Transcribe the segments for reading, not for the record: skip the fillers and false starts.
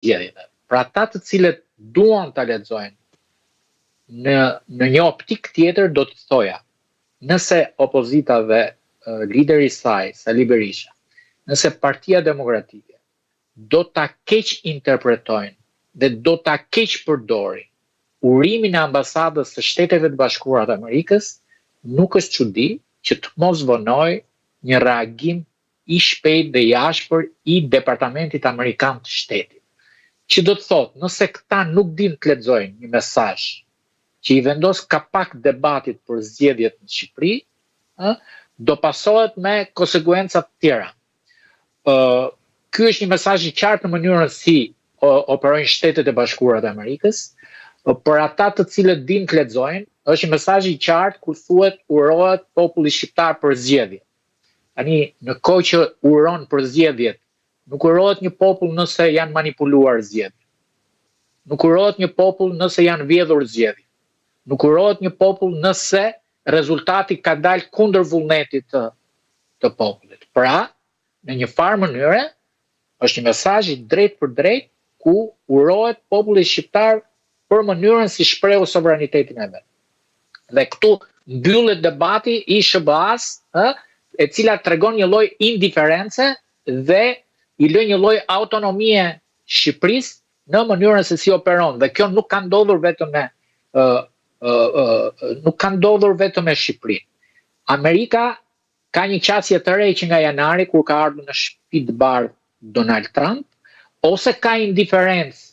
zgjedhjeve. Pra ata të cilët duan ta lexojnë në një optik tjetër do të thoja, nëse opozita dhe lideri i saj, Sali Berisha, nëse Partia Demokratike do ta keq interpretojnë dhe do ta keq përdorin urimin e ambasadës së Shteteve të Bashkuara të Amerikës, nuk është çudi që të mos vonoj një reagim i shpejt dhe i ashpër i Departamentit Amerikan të Shtetit. Që do të thotë, nëse këta nuk din të lexojnë një mesazh që i vendos kapak debatit për zgjedhjet në Shqipëri, do pasohet me konsekuenca të tjera. Ky është një mesazh i qartë në mënyrën si operojnë Shtetet e Bashkuara të Amerikës. Për ata të cilët din të lexojnë, është një mesazh i qartë kur thuhet urohet populli shqiptar për zgjedhje. Tani, në kohë që uron për zgjedhjet, nuk urohet një popull nëse janë manipuluar zgjedhjet. Nuk urohet një popull nëse janë vjedhur zgjedhjet. Nuk urohet një popull nëse rezultati ka dalë kundër vullnetit të popullit. Pra, në një farë mënyre, është një mesazh i drejtë për drejtë ku urohet populli shqiptar për mënyrën si shprehu sovranitetin e vet. Dhe këtu mbyllet debati i SBA-s, e cila tregon një lloj indiference dhe i lë një lloj autonomie Shqipërisë në mënyrën se si operon. Dhe kjo nuk ka ndodhur vetëm me Shqipërinë. Amerika ka një qasje të re që nga janari kur ka ardhur në shtëpi të bardhë Donald Trump, ose ka indiferencë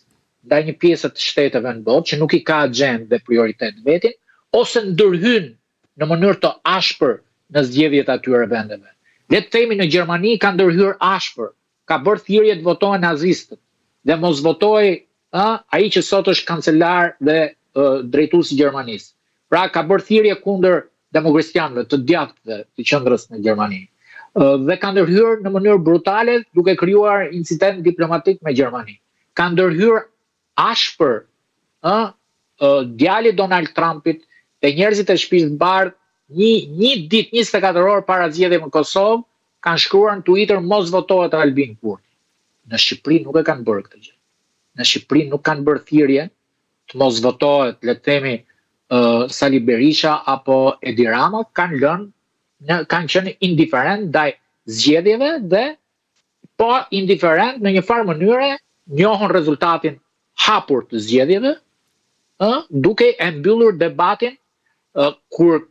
ndaj një pjesë të shteteve në botë që nuk i ka agjendë dhe prioritet vetin, ose ndërhyn në mënyrë të ashpër në zgjedhjet atyre vendeve. Le të themi në Gjermani ka ndërhyrë ashpër, ka bërë thirrje të votojnë nazistët dhe mos votoi ai që sot është kancelar dhe drejtuesi i Gjermanisë. Pra ka bërë thirrje kundër demokristjanëve, të djathtëve të qendrës në Gjermani. Dhe ka ndërhyrë në mënyrë brutale duke krijuar incident diplomatik me Gjermani. Ka ndërhyrë ashpër djali Donald Trumpit dhe njerëzit e Shtëpisë së Bardhë një ditë 24 orë para zgjedhjeve në Kosovë kanë shkruar në Twitter mos votohet Albin Kurti. Në Shqipëri nuk e kanë bërë këtë gjë. Në Shqipëri nuk kanë bërë thirrje të mos votohet, le të themi, Sali Berisha apo Edi Rama, kanë qenë indiferent ndaj zgjedhjeve dhe po indiferent në një farë mënyre njohën rezultatin hapur të zgjedhjeve, duke e mbyllur debatin kur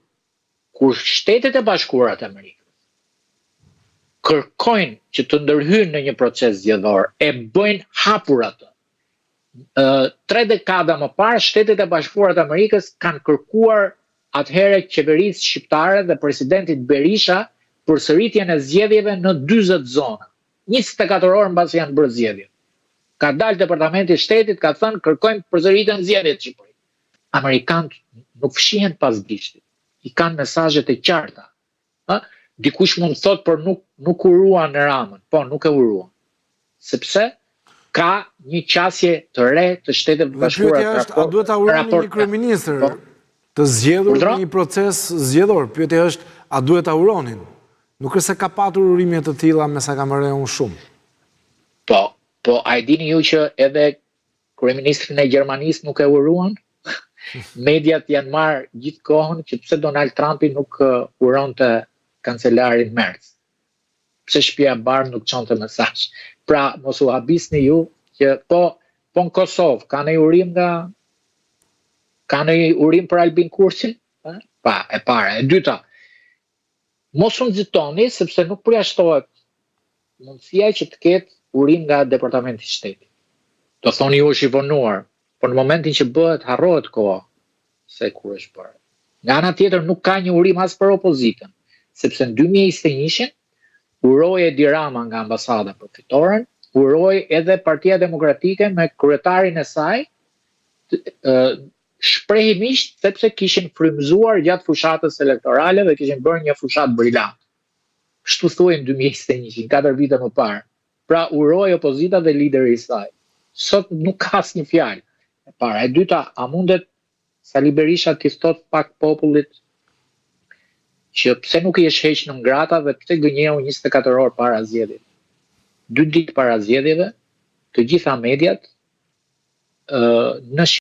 Shtetet e Bashkuara të Amerikës kërkojnë që të ndërhyjnë në një proces zgjedhor, e bëjnë hapur atë. 3 dekada më parë, Shtetet e Bashkuara të Amerikës kanë kërkuar atëherë qeverisë shqiptare dhe presidentit Berisha përsëritjen e zgjedhjeve në 40 zona. 24 orë mbasi janë bërë zgjedhjet. Ka dalë Departamenti i Shtetit, ka thënë kërkojmë përsëritjen e zgjedhjeve në Shqipëri. Amerikanët nuk fshihen pas gishtit. I kanë mesazhet e qarta. Dikush mund të thotë për nuk uruan në Ramën. Po, nuk e uruan. Sepse ka një qasje të re të Shteteve të Bashkuara. A duhet ta urojë një kryeministër të zgjedhur në një proces zgjedhor? Pyetja është, a duhet ta uronin? Nuk është se ka patur urime të tilla me sa kam rënë unë shumë. Po, a e dini ju që edhe kryeministrin e Gjermanisë nuk e uruan? Mediat janë marrë gjithë kohën që pse Donald Trumpi nuk uronte kancelarin Merz. Pse Shtëpia e Bardhë nuk çonte mesazh. Pra, mos u habisni ju që po në Kosovë ka një urim për Albin Kurtin? Pa, e para. E dyta, mos u nxitoni sepse nuk përjashtohet mundësia që të ketë urim nga Departamenti i Shtetit. Do thoni ju është i vonuar, por në momentin që bëhet harrohet koha se kur është bërë. Nga ana tjetër nuk ka një urim as për opozitën, sepse në 2021 uroi Edi Rama nga ambasada për fitoren, uroi edhe Partia Demokratike me kryetarin e saj shprehimisht sepse kishin frymëzuar gjatë fushatës elektorale dhe kishin bërë një fushatë brillant. Kështu thuaj në 2021, 4 vite më parë. Pra uroi opozita dhe lideri i saj. Sot nuk ka asnjë fjalë. E para, e dyta, a mundet Sali Berisha t'i thot pak popullit që pse nuk i është heq në ngrata dhe pse gënjeu 24 orë para zgjedhjeve. 2 ditë para zgjedhjeve të gjitha mediat në